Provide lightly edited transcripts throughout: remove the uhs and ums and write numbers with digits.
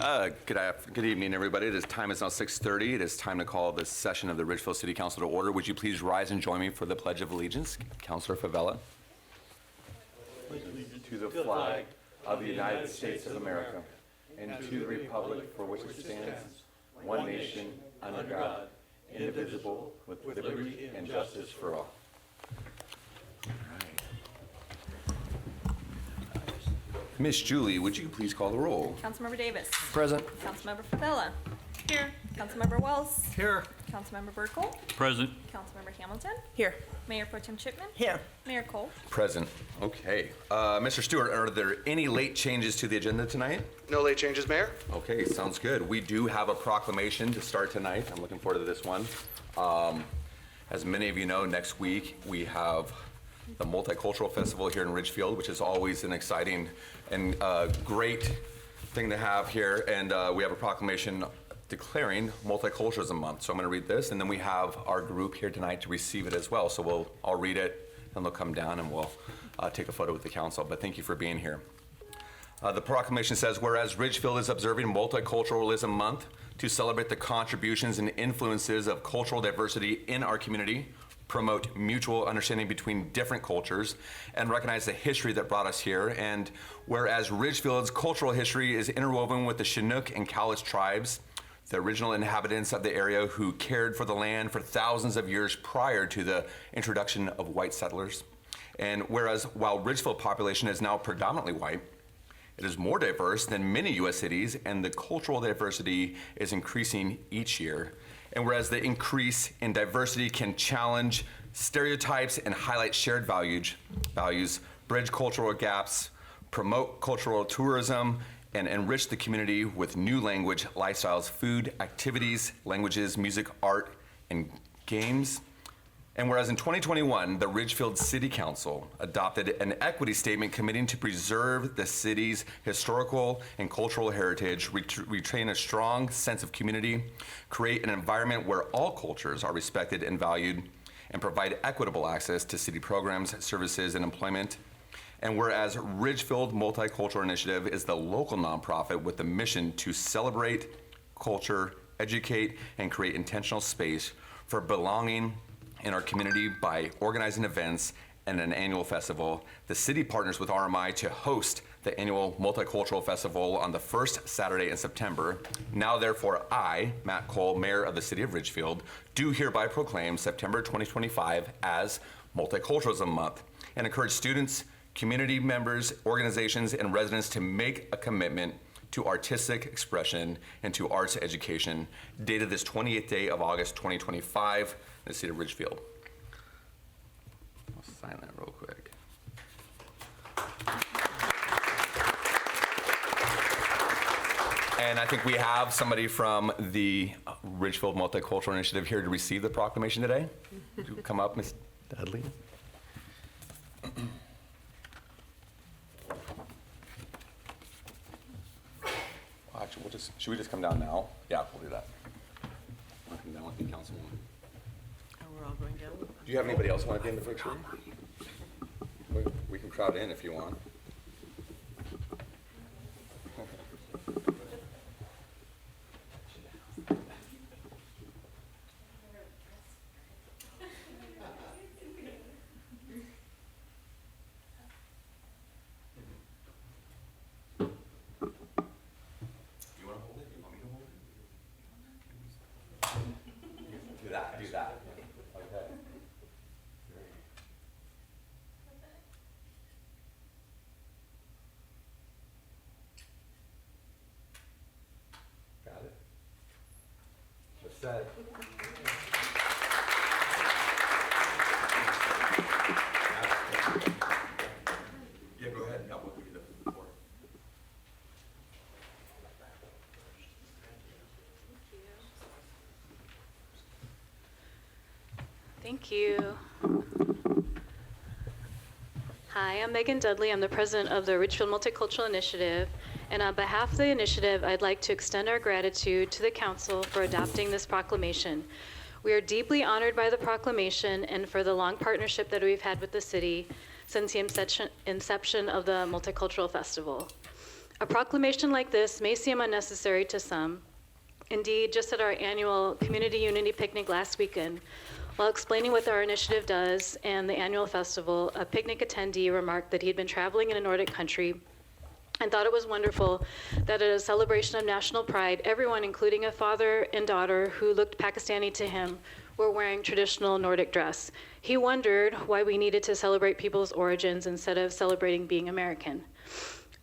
Good evening, everybody. Time is now 6:30. It is time to call this session of the Ridgefield City Council to order. Would you please rise and join me for the Pledge of Allegiance? Councilor Favela. To the flag of the United States of America and to the republic for which it stands, one nation, under God, indivisible, with liberty and justice for all. Miss Julie, would you please call the roll? Councilmember Davis. Present. Councilmember Favela. Here. Councilmember Wells. Here. Councilmember Burkle. Present. Councilmember Hamilton. Here. Mayor Pro Tem Chipman. Here. Mayor Cole. Present. Okay. Mr. Stewart, are there any late changes to the agenda tonight? No late changes, Mayor. Okay, sounds good. We do have a proclamation to start tonight. I'm looking forward to this one. As many of you know, next week we have the Multicultural Festival here in Ridgefield, which is always an exciting and great thing to have here. And we have a proclamation declaring Multiculturalism Month. So I'm going to read this, and then we have our group here tonight to receive it as well. So I'll read it, and they'll come down and we'll take a photo with the council. But thank you for being here. The proclamation says, whereas Ridgefield is observing Multiculturalism Month to celebrate the contributions and influences of cultural diversity in our community, promote mutual understanding between different cultures, and recognize the history that brought us here. And whereas Ridgefield's cultural history is interwoven with the Chinook and Cowlitz tribes, the original inhabitants of the area who cared for the land for thousands of years prior to the introduction of white settlers. And whereas while Ridgefield population is now predominantly white, it is more diverse than many U.S. cities, and the cultural diversity is increasing each year. And whereas the increase in diversity can challenge stereotypes and highlight shared values, bridge cultural gaps, promote cultural tourism, and enrich the community with new language, lifestyles, food, activities, languages, music, art, and games. And whereas in 2021, the Ridgefield City Council adopted an equity statement committing to preserve the city's historical and cultural heritage, retain a strong sense of community, create an environment where all cultures are respected and valued, and provide equitable access to city programs, services, and employment. And whereas Ridgefield Multicultural Initiative is the local nonprofit with the mission to celebrate culture, educate, and create intentional space for belonging in our community by organizing events and an annual festival, the city partners with RMI to host the annual Multicultural Festival on the first Saturday in September. Now, therefore, I, Matt Cole, Mayor of the City of Ridgefield, do hereby proclaim September 2025 as Multiculturalism Month and encourage students, community members, organizations, and residents to make a commitment to artistic expression and to arts education, dated this 28th day of August 2025 in the city of Ridgefield. I'll sign that real quick. And I think we have somebody from the Ridgefield Multicultural Initiative here to receive the proclamation today. Would you come up, Ms. Dudley? Actually, should we just come down now? Yeah, we'll do that. I'll come down with the councilwoman. Oh, we're all going down? Do you have anybody else want to be in the picture? We can crowd in if you want. Do that. Okay. Got it. Just said. Yeah, go ahead. I'll give you the floor. Thank you. Hi, I'm Megan Dudley. I'm the president of the Ridgefield Multicultural Initiative. And on behalf of the initiative, I'd like to extend our gratitude to the council for adopting this proclamation. We are deeply honored by the proclamation and for the long partnership that we've had with the city since the inception of the Multicultural Festival. A proclamation like this may seem unnecessary to some. Indeed, just at our annual Community Unity Picnic last weekend, while explaining what our initiative does and the annual festival, a picnic attendee remarked that he had been traveling in a Nordic country and thought it was wonderful that at a celebration of national pride, everyone, including a father and daughter who looked Pakistani to him, were wearing traditional Nordic dress. He wondered why we needed to celebrate people's origins instead of celebrating being American.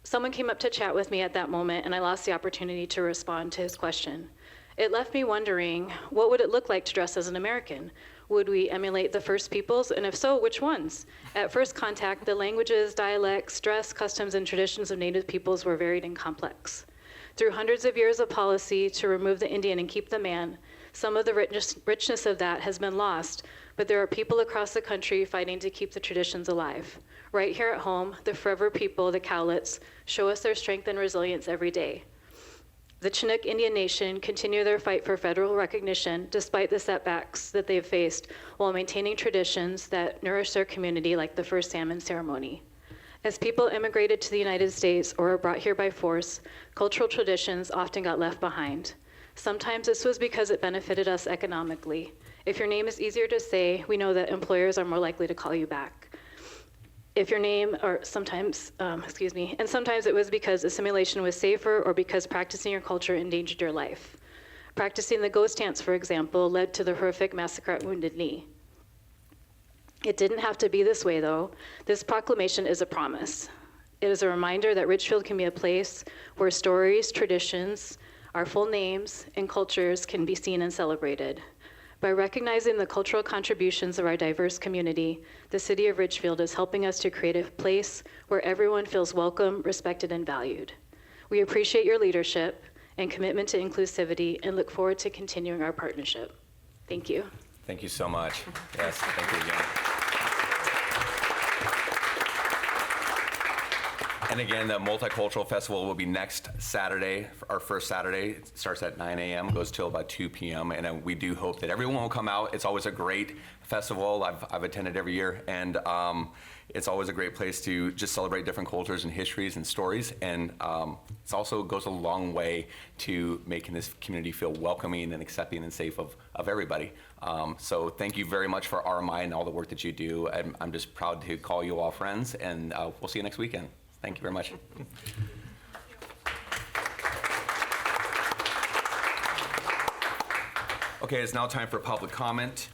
Someone came up to chat with me at that moment, and I lost the opportunity to respond to his question. It left me wondering, what would it look like to dress as an American? Would we emulate the first peoples, and if so, which ones? At first contact, the languages, dialects, dress, customs, and traditions of Native peoples were varied and complex. Through hundreds of years of policy to remove the Indian and keep the man, some of the richness of that has been lost, but there are people across the country fighting to keep the traditions alive. Right here at home, the forever people, the Cowlitz, show us their strength and resilience every day. The Chinook Indian Nation continue their fight for federal recognition despite the setbacks that they've faced while maintaining traditions that nourish their community, like the first salmon ceremony. As people immigrated to the United States or were brought here by force, cultural traditions often got left behind. Sometimes this was because it benefited us economically. If your name is easier to say, we know that employers are more likely to call you back. If your name, or sometimes, and sometimes it was because assimilation was safer or because practicing your culture endangered your life. Practicing the ghost dance, for example, led to the horrific massacre at Wounded Knee. It didn't have to be this way, though. This proclamation is a promise. It is a reminder that Ridgefield can be a place where stories, traditions, our full names, and cultures can be seen and celebrated. By recognizing the cultural contributions of our diverse community, the City of Ridgefield is helping us to create a place where everyone feels welcome, respected, and valued. We appreciate your leadership and commitment to inclusivity and look forward to continuing our partnership. Thank you. Thank you so much. Yes, thank you again. And again, the Multicultural Festival will be next Saturday, our first Saturday. It starts at 9 a.m., goes till about 2 p.m., and we do hope that everyone will come out. It's always a great festival. I've attended every year, and it's always a great place to just celebrate different cultures and histories and stories, and it also goes a long way to making this community feel welcoming and accepting and safe of everybody. So thank you very much for RMI and all the work that you do. I'm just proud to call you all friends, and we'll see you next weekend. Thank you very much. Okay, it's now time for public comment.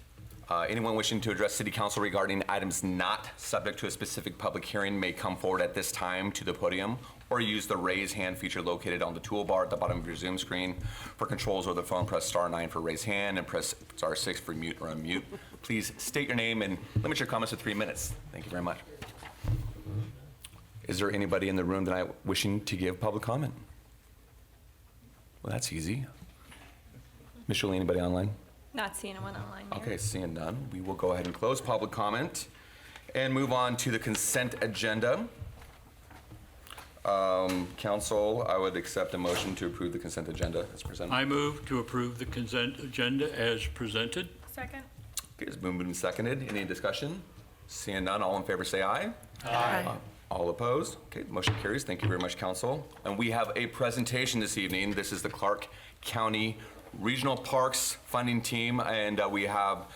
Anyone wishing to address City Council regarding items not subject to a specific public hearing may come forward at this time to the podium or use the raise hand feature located on the toolbar at the bottom of your Zoom screen. For controls over the phone, press *9 for raise hand and press *6 for mute or unmute. Please state your name and limit your comments to 3 minutes. Thank you very much. Is there anybody in the room tonight wishing to give public comment? Well, that's easy. Michelle, anybody online? Not seeing anyone online, Mayor. Okay, seeing none, we will go ahead and close public comment and move on to the consent agenda. Council, I would accept a motion to approve the consent agenda as presented. I move to approve the consent agenda as presented. Second. Okay, it's moved and seconded. Any discussion? Seeing none, all in favor say aye. Aye. All opposed? Okay, motion carries. Thank you very much, Council. And we have a presentation this evening. This is the Clark County Regional Parks Funding Team, and we have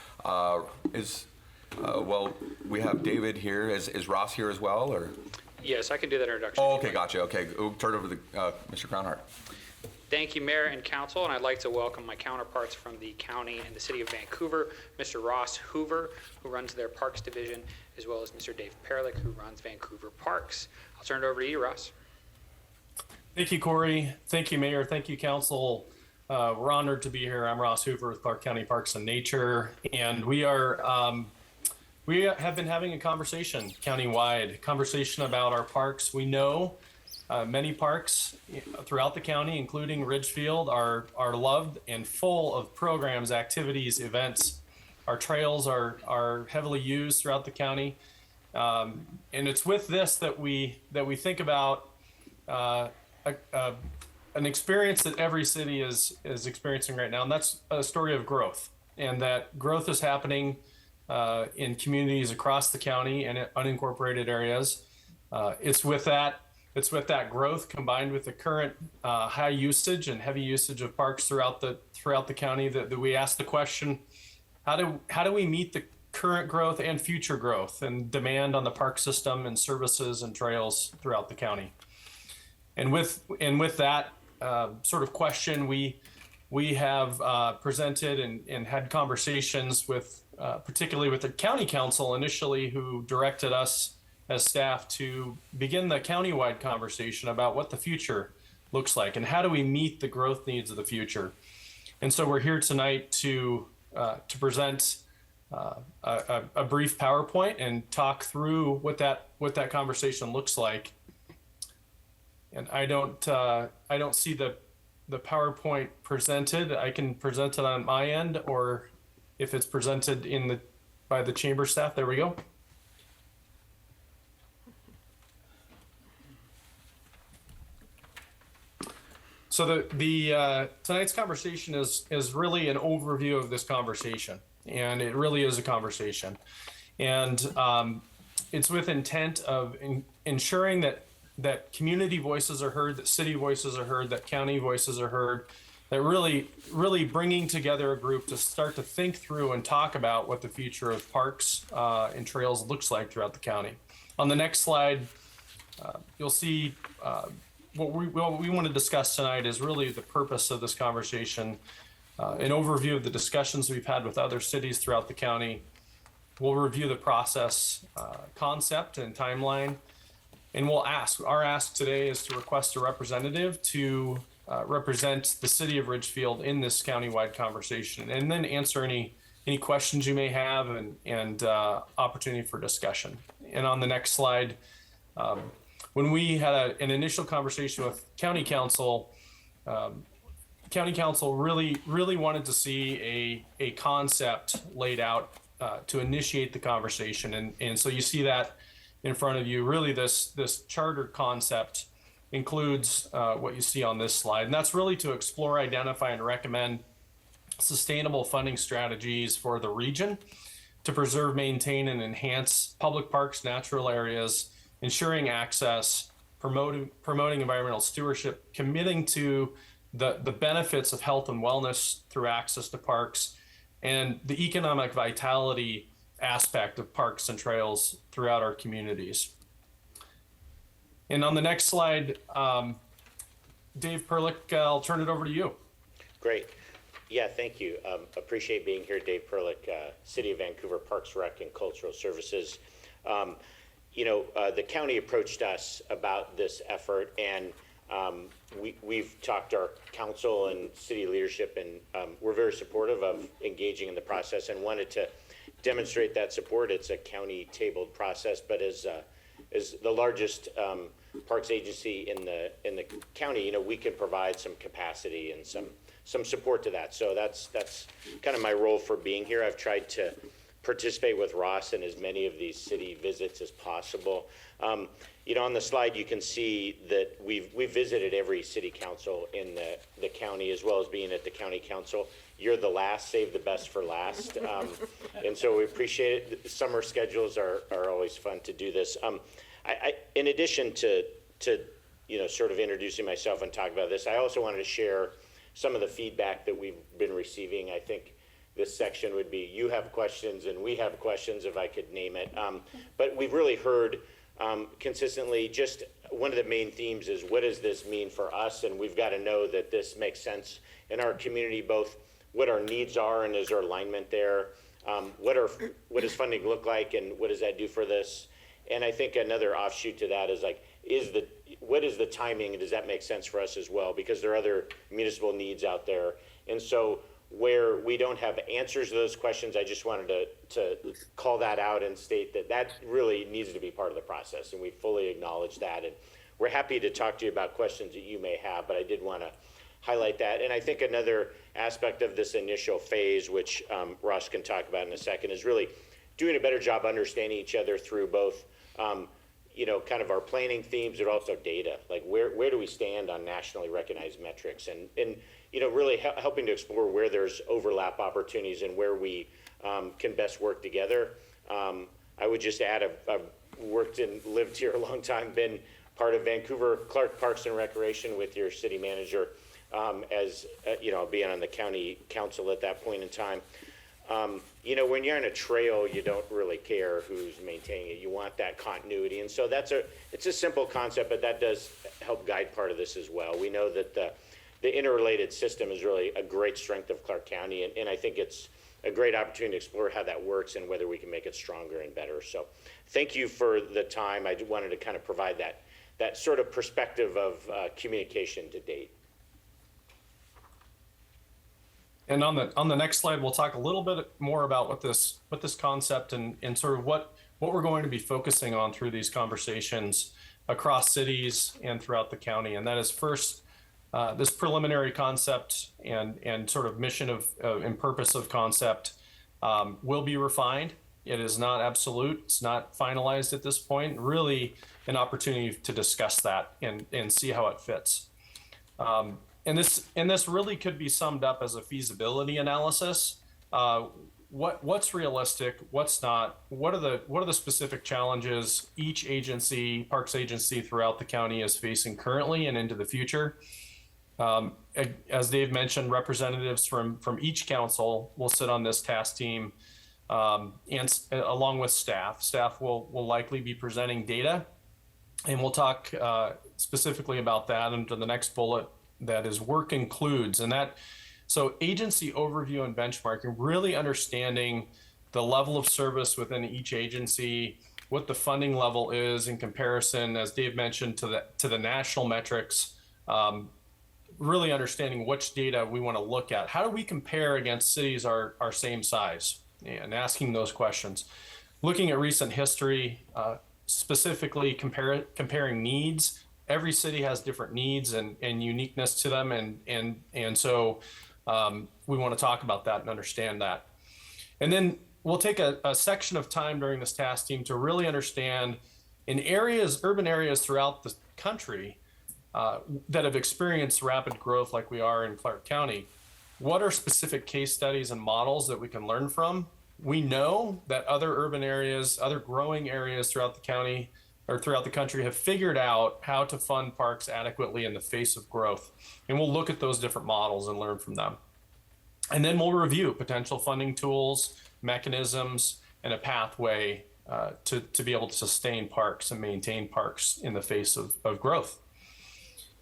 we have David here. Is Ross here as well, or? Yes, I can do that introduction. Oh, okay, gotcha. Okay, we'll turn it over to Mr. Crownhart. Thank you, Mayor and Council, and I'd like to welcome my counterparts from the county and the city of Vancouver, Mr. Ross Hoover, who runs their Parks Division, as well as Mr. Dave Perlick, who runs Vancouver Parks. I'll turn it over to you, Ross. Thank you, Corey. Thank you, Mayor. Thank you, Council. We're honored to be here. I'm Ross Hoover with Clark County Parks and Nature, and we have been having a conversation countywide, conversation about our parks. We know many parks throughout the county, including Ridgefield, are loved and full of programs, activities, events. Our trails are heavily used throughout the county, and it's with this that we think about an experience that every city is experiencing right now, and that's a story of growth. And that growth is happening in communities across the county and unincorporated areas. It's with that it's with that growth combined with the current high usage and heavy usage of parks throughout the county that we ask the question, how do we meet the current growth and future growth and demand on the park system and services and trails throughout the county? And with that sort of question, we have presented and had conversations with particularly with the county council initially, who directed us as staff to begin the countywide conversation about what the future looks like and how do we meet the growth needs of the future. And so we're here tonight to present a brief PowerPoint and talk through what that conversation looks like. And I don't see the PowerPoint presented. I can present it on my end, or if it's presented by the chamber staff. There we go. So the tonight's conversation is really an overview of this conversation, and it really is a conversation, and it's with intent of ensuring that community voices are heard, that city voices are heard, that county voices are heard, that really bringing together a group to start to think through and talk about what the future of parks and trails looks like throughout the county. On the next slide, you'll see what we want to discuss tonight is really the purpose of this conversation, an overview of the discussions we've had with other cities throughout the county. We'll review the process, concept and timeline, and our ask today is to request a representative to represent the city of Ridgefield in this countywide conversation, and then answer any questions you may have and opportunity for discussion. And on the next slide, when we had an initial conversation with county council really wanted to see a concept laid out to initiate the conversation. And so you see that in front of you. Really, this charter concept includes what you see on this slide. And that's really to explore, identify, and recommend sustainable funding strategies for the region to preserve, maintain, and enhance public parks, natural areas, ensuring access, promoting environmental stewardship, committing to the benefits of health and wellness through access to parks, and the economic vitality aspect of parks and trails throughout our communities. And on the next slide, Dave Perlick, I'll turn it over to you. Great. Yeah, thank you. Appreciate being here. Dave Perlick, City of Vancouver Parks, Rec, and Cultural Services. The county approached us about this effort, and we've talked to our council and city leadership, and we're very supportive of engaging in the process and wanted to demonstrate that support. It's a county tabled process, but as the largest parks agency in the county, we can provide some capacity and some support to that. So that's kind of my role for being here. I've tried to participate with Ross in as many of these city visits as possible. On the slide, you can see that we've visited every city council in the county, as well as being at the county council. You're the last, save the best for last. And so we appreciate it. Summer schedules are always fun to do this. In addition to sort of introducing myself and talking about this, I also wanted to share some of the feedback that we've been receiving. I think this section would be, you have questions and we have questions, if I could name it. But we've really heard consistently, just one of the main themes is, what does this mean for us? And we've got to know that this makes sense in our community, both what our needs are and is there alignment there? What does funding look like, and what does that do for this? And I think another offshoot to that is like, what is the timing, and does that make sense for us as well? Because there are other municipal needs out there. And so where we don't have answers to those questions, I just wanted to call that out and state that really needs to be part of the process, and we fully acknowledge that. And we're happy to talk to you about questions that you may have, but I did want to highlight that. And I think another aspect of this initial phase, which Ross can talk about in a second, is really doing a better job understanding each other through both kind of our planning themes, but also data. Like where do we stand on nationally recognized metrics, and really helping to explore where there's overlap opportunities and where we can best work together. I would just add, I've worked and lived here a long time, been part of Vancouver Clark Parks and Recreation with your city manager, as you know, being on the county council at that point in time. You know, when you're on a trail, you don't really care who's maintaining it. You want that continuity. And so it's a simple concept, but that does help guide part of this as well. We know that the interrelated system is really a great strength of Clark County, and I think it's a great opportunity to explore how that works and whether we can make it stronger and better. So thank you for the time. I wanted to kind of provide that sort of perspective of communication to date. And on the next slide, we'll talk a little bit more about what this concept and sort of what we're going to be focusing on through these conversations across cities and throughout the county. And that is first, this preliminary concept and sort of mission of and purpose of concept will be refined. It is not absolute. It's not finalized at this point. Really an opportunity to discuss that and see how it fits. And this really could be summed up as a feasibility analysis. What's realistic? What's not? What are the specific challenges each agency, parks agency throughout the county is facing currently and into the future? As Dave mentioned, representatives from each council will sit on this task team, and along with staff. Staff will likely be presenting data, and we'll talk specifically about that under the next bullet. That is work includes, and that, so agency overview and benchmarking, really understanding the level of service within each agency, what the funding level is in comparison, as Dave mentioned, to the national metrics, really understanding which data we want to look at. How do we compare against cities our same size, and asking those questions. Looking at recent history, specifically comparing needs. Every city has different needs and uniqueness to them, and so we want to talk about that and understand that. And then we'll take a section of time during this task team to really understand in areas, urban areas throughout the country that have experienced rapid growth like we are in Clark County, what are specific case studies and models that we can learn from? We know that other urban areas, other growing areas throughout the county or throughout the country have figured out how to fund parks adequately in the face of growth. And we'll look at those different models and learn from them. And then we'll review potential funding tools, mechanisms, and a pathway to be able to sustain parks and maintain parks in the face of growth.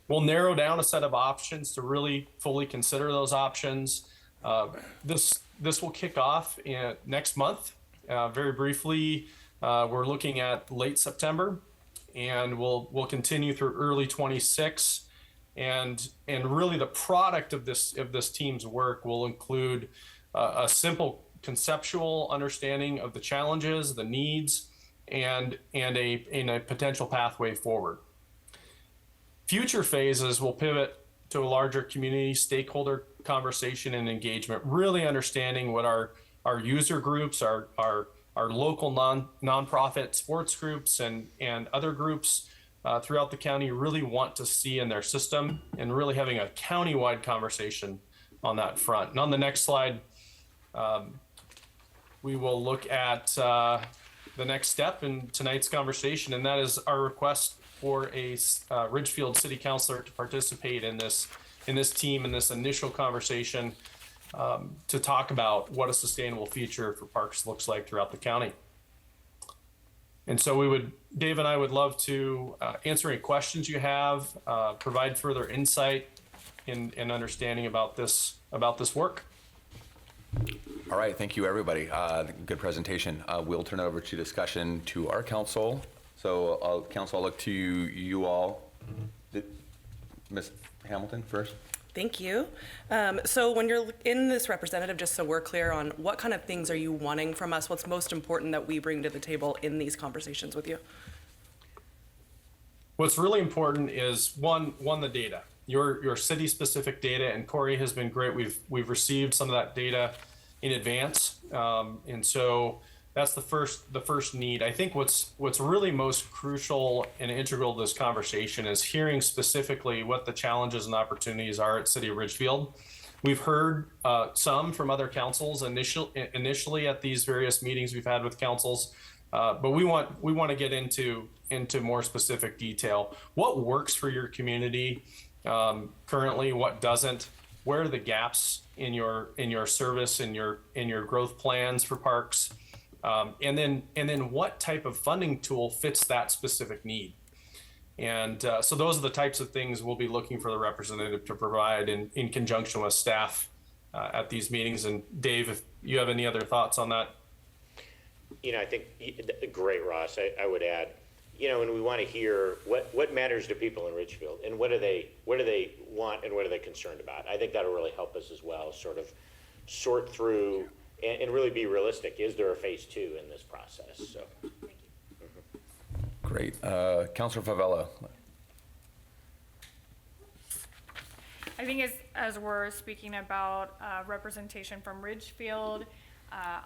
We'll narrow down a set of options to really fully consider those options. This will kick off next month. Very briefly, we're looking at late September, and we'll continue through early 26. And really the product of this team's work will include a simple conceptual understanding of the challenges, the needs, and a potential pathway forward. Future phases will pivot to a larger community stakeholder conversation and engagement, really understanding what our user groups, our local nonprofit sports groups and other groups throughout the county really want to see in their system, and really having a county-wide conversation on that front. And on the next slide, we will look at the next step in tonight's conversation, and that is our request for a Ridgefield City Councilor to participate in this team, in this initial conversation, to talk about what a sustainable future for parks looks like throughout the county. And so Dave and I would love to answer any questions you have, provide further insight in understanding about this work. All right, thank you, everybody. Good presentation. We'll turn it over to discussion to our council. So, council, I'll look to you all. Ms. Hamilton first. Thank you. So when you're in this representative, just so we're clear on what kind of things are you wanting from us? What's most important that we bring to the table in these conversations with you? What's really important is one, the data, your city-specific data, and Corey has been great. We've received some of that data in advance, and so that's the first need. I think what's really most crucial and integral to this conversation is hearing specifically what the challenges and opportunities are at City of Ridgefield. We've heard some from other councils initially at these various meetings we've had with councils, But we want to get into more specific detail. What works for your community currently? What doesn't? Where are the gaps in your service and your growth plans for parks? And then what type of funding tool fits that specific need? And so those are the types of things we'll be looking for the representative to provide in conjunction with staff at these meetings. And Dave, if you have any other thoughts on that. I think, great, Ross. I would add, and we want to hear what matters to people in Ridgefield, and what do they want, and what are they concerned about. I think that'll really help us as well, sort of sort through and really be realistic. Is there a phase 2 in this process? So, Great. Councilor Favela. I think as we're speaking about representation from Ridgefield,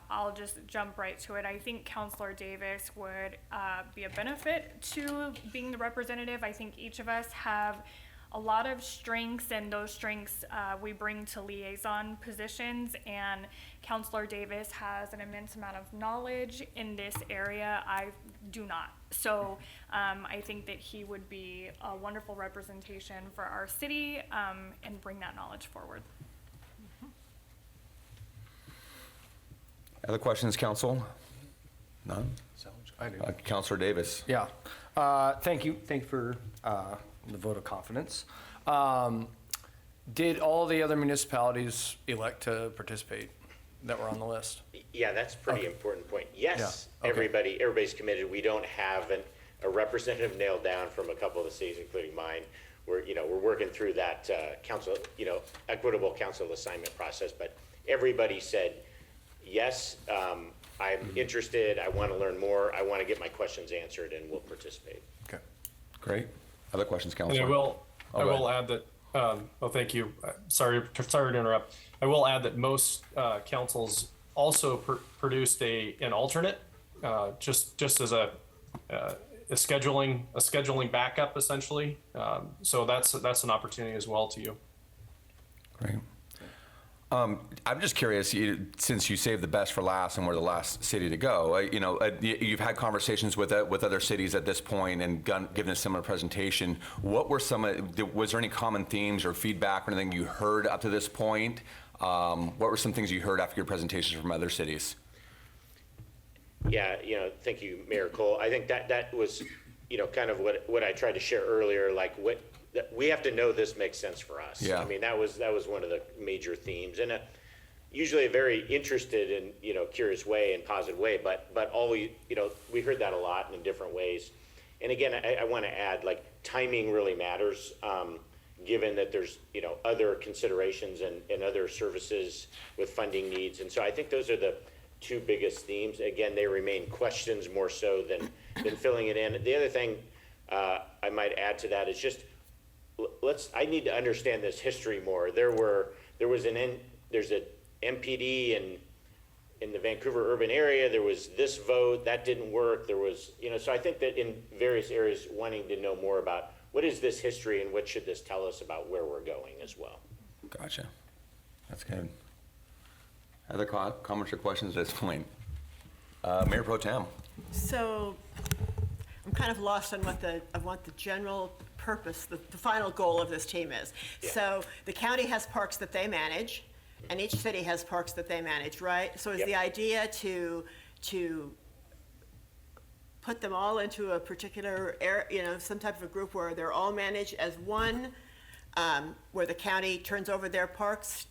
I'll just jump right to it. I think Councilor Davis would be a benefit to being the representative. I think each of us have a lot of strengths, and those strengths we bring to liaison positions, and Councilor Davis has an immense amount of knowledge in this area. I do not. So I think that he would be a wonderful representation for our city and bring that knowledge forward. Other questions, council? None? I do. Councilor Davis. Yeah. Thank you. Thank you for the vote of confidence. Did all the other municipalities elect to participate that were on the list? yeah, that's a pretty important point. Yes, Yeah, okay. everybody's committed. We don't have a representative nailed down from a couple of the cities, including mine. We're working through that council, equitable council assignment process. But everybody said, yes, I'm interested. I want to learn more. I want to get my questions answered, and we'll participate. Okay. Great. Other questions, And Councilor? I will add that, thank you. Sorry to interrupt. I will add that most councils also produced an alternate, just as a scheduling backup, essentially. So that's an opportunity as well to you. Great. I'm just curious, since you saved the best for last and we're the last city to go, you've had conversations with other cities at this point and given a similar presentation. What were was there any common themes or feedback or anything you heard up to this point? What were some things you heard after your presentations from other cities? Yeah, thank you, Mayor Cole. I think that was, kind of what I tried to share earlier, like we have to know this makes sense for us. Yeah. I mean, that was one of the major themes, and usually a very interested and curious way and positive way. But always, we heard that a lot and in different ways. And again, I want to add, like, timing really matters, given that there's other considerations and other services with funding needs. And so I think those are the two biggest themes. Again, they remain questions more so than filling it in. The other thing I might add to that is just, I need to understand this history more. There's an MPD in the Vancouver urban area. There was this vote that didn't work. There was, so I think that in various areas, wanting to know more about what is this history and what should this tell us about where we're going as well. Gotcha. That's good. Other comments or questions at this point? Mayor Pro Tem. So I'm kind of lost on what the general purpose, the final goal of this team is. Yeah. So the county has parks that they manage, and each city has parks that they manage, right? So is Yep. the idea to put them all into a particular area, some type of a group where they're all managed as one, where the county turns over their parks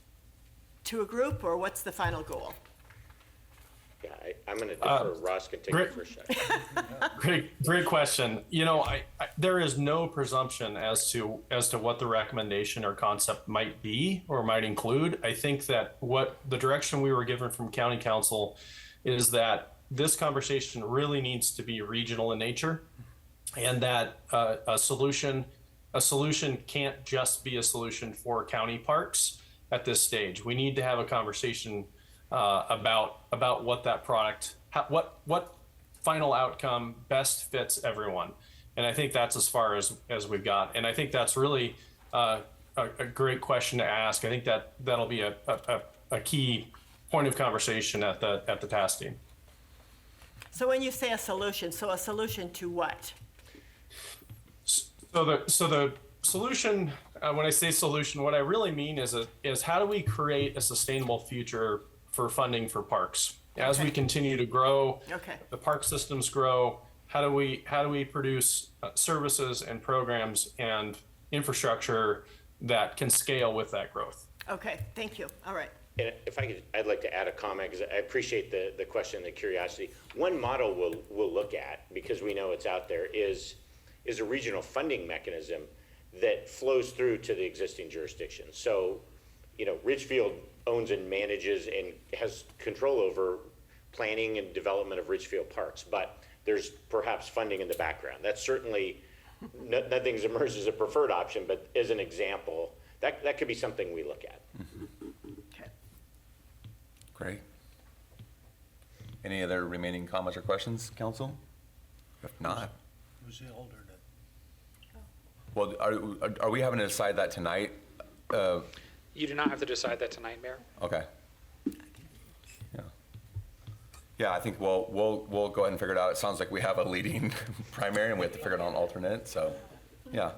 to a group, or what's the final goal? Yeah, I'm going to defer. Ross can take it for a second. Great question. There is no presumption as to what the recommendation or concept might be or might include. I think that what the direction we were given from county council is that this conversation really needs to be regional in nature, and that a solution can't just be a solution for county parks at this stage. We need to have a conversation about what that product, what final outcome best fits everyone. And I think that's as far as we've got. And I think that's really a great question to ask. I think that'll be a key point of conversation at the task team. So when you say a solution to what? So the solution, when I say solution, what I really mean is how do we create a sustainable future for funding for parks? As we continue to grow, the park systems grow, how do we produce services and programs and infrastructure that can scale with that growth? Okay, thank you. All right. And if I could, I'd like to add a comment because I appreciate the question and the curiosity. One model we'll look at, because we know it's out there, is a regional funding mechanism that flows through to the existing jurisdiction. So, Ridgefield owns and manages and has control over planning and development of Ridgefield parks, but there's perhaps funding in the background. That's certainly, nothing's emerged as a preferred option, but as an example, that could be something we look at. Okay. Great. Any other remaining comments or questions, council? If not, Who's the alternate? well, are we having to decide that tonight? You do not have to decide that tonight, Mayor. Okay. Yeah. Yeah, I think we'll go ahead and figure it out. It sounds like we have a leading primary and we have to figure out an alternate, so, yeah.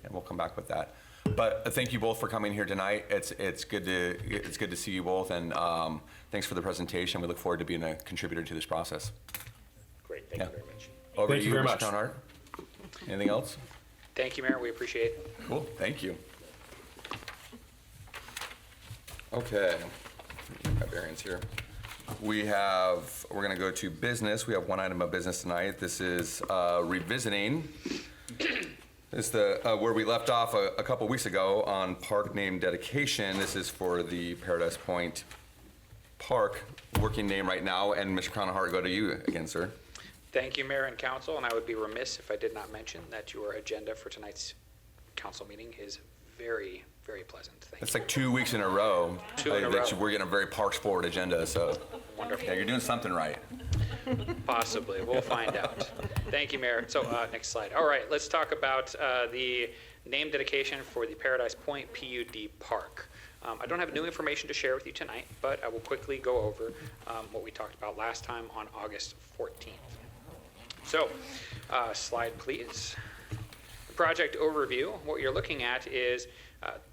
And we'll come back with that. But thank you both for coming here tonight. It's good to see you both, and thanks for the presentation. We look forward to being a contributor to this process. Great, thank you very much. Over Thank to you very Mr. much. Townhart. Anything else? Thank you, Mayor. We appreciate it. Cool, thank you. Okay, got variance here. We're gonna go to business. We have one item of business tonight. This is revisiting. This is where we left off a couple weeks ago on park name dedication. This is for the Paradise Point Park, working name right now. And Mr. Crownhart, go to you again, sir. Thank you, Mayor and Council, and I would be remiss if I did not mention that your agenda for tonight's council meeting is very, very pleasant. Thank It's you. like 2 weeks in a row. Two in a that row. We're getting a very parks forward agenda, so. Wonderful. Yeah, you're doing something right. Possibly. We'll find out. Thank you, Mayor. So next slide. All right, let's talk about the name dedication for the Paradise Point PUD Park. I don't have new information to share with you tonight, but I will quickly go over what we talked about last time on August 14th. So, slide please. Project overview. What you're looking at is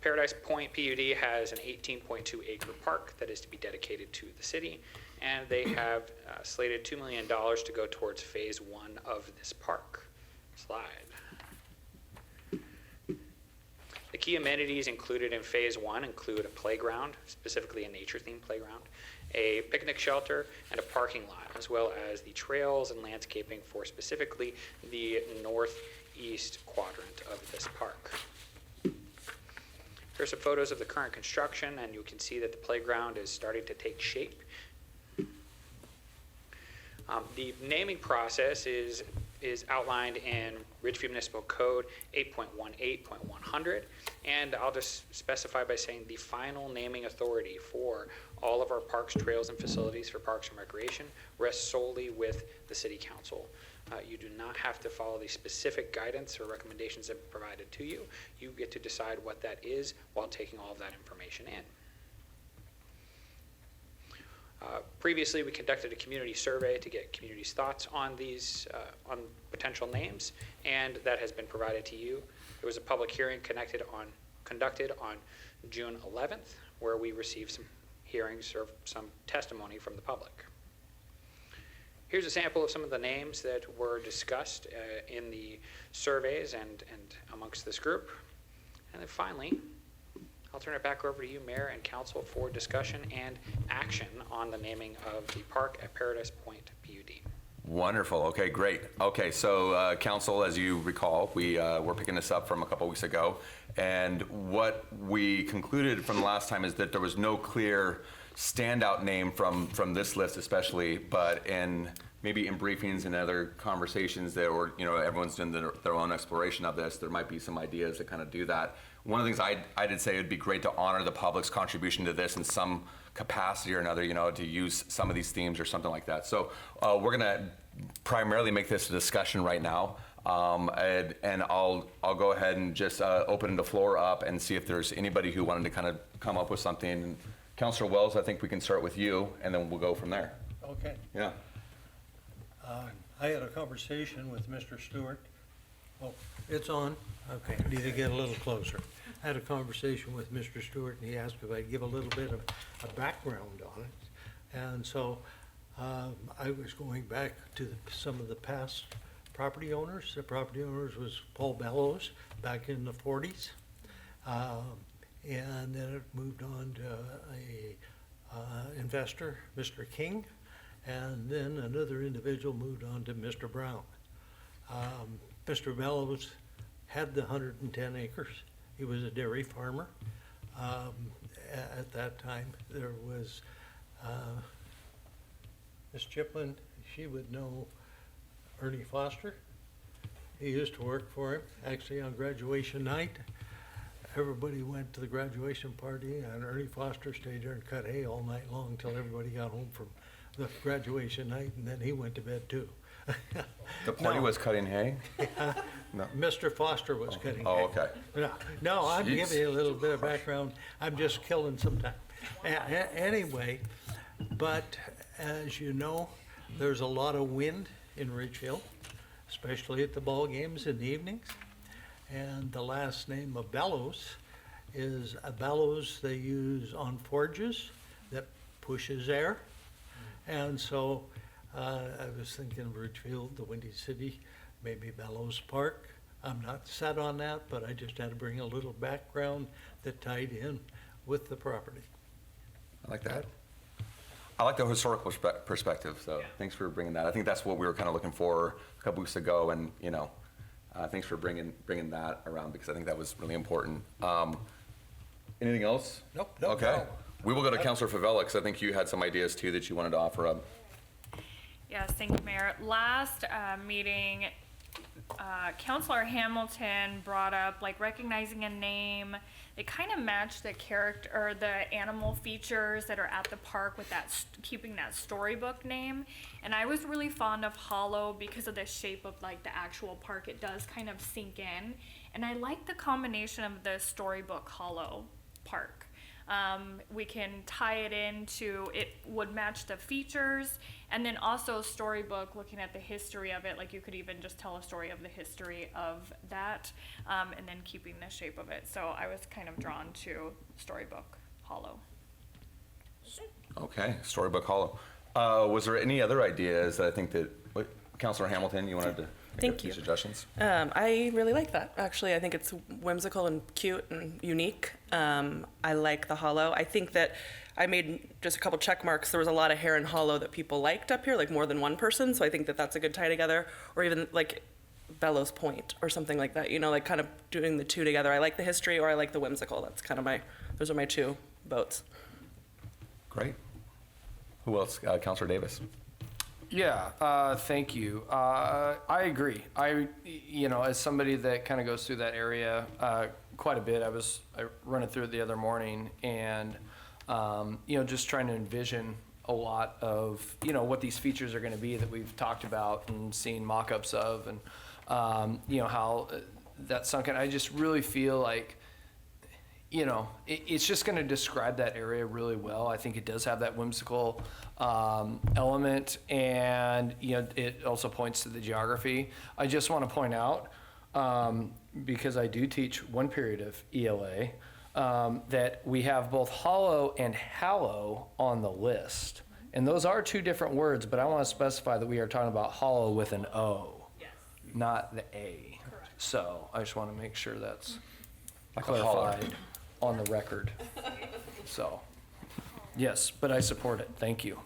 Paradise Point PUD has an 18.2 acre park that is to be dedicated to the city, and they have slated $2 million to go towards phase 1 of this park. Slide. The key amenities included in phase 1 include a playground, specifically a nature-themed playground, a picnic shelter, and a parking lot, as well as the trails and landscaping for specifically the northeast quadrant of this park. Here's some photos of the current construction, and you can see that the playground is starting to take shape. The naming process is outlined in Ridgefield Municipal Code 8.18.100, and I'll just specify by saying the final naming authority for all of our parks, trails, and facilities for Parks and Recreation rests solely with the City Council. You do not have to follow the specific guidance or recommendations that are provided to you. You get to decide what that is while taking all of that information in. Previously, we conducted a community survey to get community's thoughts on these on potential names, and that has been provided to you. There was a public hearing conducted on June 11th, where we received some hearings or some testimony from the public. Here's a sample of some of the names that were discussed in the surveys and amongst this group. And then finally, I'll turn it back over to you, Mayor and Council, for discussion and action on the naming of the park at Paradise Point PUD. Wonderful. Okay, great. Okay, so Council, as you recall, we were picking this up from a couple weeks ago, and what we concluded from the last time is that there was no clear standout name from this list especially, but maybe in briefings and other conversations that were, everyone's doing their own exploration of this, there might be some ideas that kind of do that. One of the things I did say it would be great to honor the public's contribution to this in some capacity or another, to use some of these themes or something like that. So we're gonna primarily make this a discussion right now. And I'll go ahead and just open the floor up and see if there's anybody who wanted to kind of come up with something. Councilor Wells, I think we can start with you, and then we'll go from there. Okay. Yeah. I had a conversation with Mr. Stewart. Oh, it's on? Okay, I need to get a little closer. I had a conversation with Mr. Stewart, and he asked if I'd give a little bit of a background on it. And so I was going back to some of the past property owners. The property owners was Paul Bellows back in the 40s. And then it moved on to a investor, Mr. King. And then another individual moved on to Mr. Brown. Mr. Bellows had the 110 acres. He was a dairy farmer. At that time, there was Miss Chiplin. She would know Ernie Foster. He used to work for him. Actually, on graduation night, everybody went to the graduation party, and Ernie Foster stayed there and cut hay all night long until everybody got home from the graduation night, and then he went to bed too. The party No. was cutting hay? No. Mr. Foster was cutting hay. Oh, okay. No, I'm Jeez. giving you a little bit of background. I'm just killing some time. Anyway, but as you know, there's a lot of wind in Ridgefield, especially at the ball games in the evenings. And the last name of Bellows is a bellows they use on forges that pushes air. And so I was thinking of Ridgefield, the Windy City, maybe Bellows Park. I'm not set on that, but I just had to bring a little background that tied in with the property. I like that. I like the historical perspective, so thanks for bringing that. I think that's what we were kind of looking for a couple weeks ago, and, you know, thanks for bringing that around, because I think that was really important. Anything else? Nope. Okay. No. We will go to Councilor Favela, because I think you had some ideas too that you wanted to offer up. Yes, thank you, Mayor. Last meeting, Councilor Hamilton brought up like recognizing a name. They kind of match the character or the animal features that are at the park with that keeping that storybook name. And I was really fond of Hollow because of the shape of like the actual park. It does kind of sink in, and I like the combination of the storybook Hollow Park. We can tie it into, it would match the features, and then also storybook, looking at the history of it, like you could even just tell a story of the history of that, and then keeping the shape of it. So I was kind of drawn to storybook Hollow. Okay, Storybook Hollow. Was there any other ideas that I think that, Councilor Hamilton, you wanted to make Thank a few you. suggestions? I really like that, actually. I think it's whimsical and cute and unique. I like the hollow. I think that I made just a couple check marks. There was a lot of hair and hollow that people liked up here, like more than one person, so I think that that's a good tie together. Or even like Bellows Point or something like that, you know, like kind of doing the two together. I like the history or I like the whimsical. That's kind of those are my two votes. Great. Who else? Councilor Davis. Yeah, thank you. I agree. As somebody that kind of goes through that area quite a bit, I run it through the other morning, and just trying to envision a lot of what these features are going to be that we've talked about and seen mock-ups of, and how that's sunken. I just really feel like it's just going to describe that area really well. I think it does have that whimsical element, and it also points to the geography. I just want to point out, because I do teach one period of ELA, that we have both hollow and hallow on the list. And those are two different words, but I want to specify that we are talking about hollow with an O, not the A. Correct. So I just want to make sure that's clarified on the record. So, yes, but I support it. Thank you.